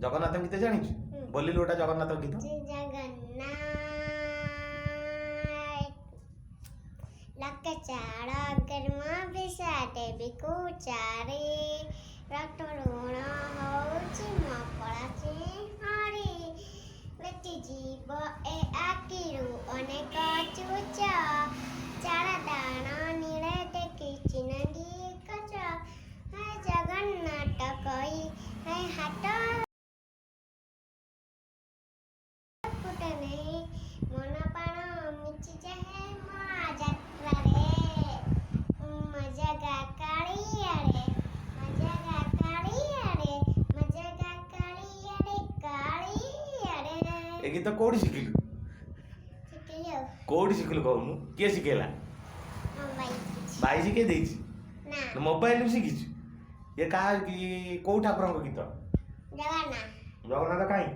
जगन्नाथ गीत जानिछु बोलिलु ओटा जगन्नाथ गीत लक चाड़ा गर्मा बिसाटे बिकुचारे रक्तरुण होउची मपळाचे हरी व्यक्ति जीव ए आकिरु अनेक चुच चाड़ा दाना नीळे टेकी चिनंगी कच है जगन्नाथ कई है हाट फुटे नहीं मन पाण मिची जाहे मळा जात्रा रे मजा गा काळी आडे मजा गा काळी आडे मजा गा काळी आडे काळी आडे ए गीत कोडी शिकिलु शिकियो कोडी शिकिलु कहनु के शिकेला भाई शिके देछि ना मोबाइल शिखिछु ये का कि कोउ ठाकुरଙ୍କ गीत जगन्नाथ जगन्नाथ काई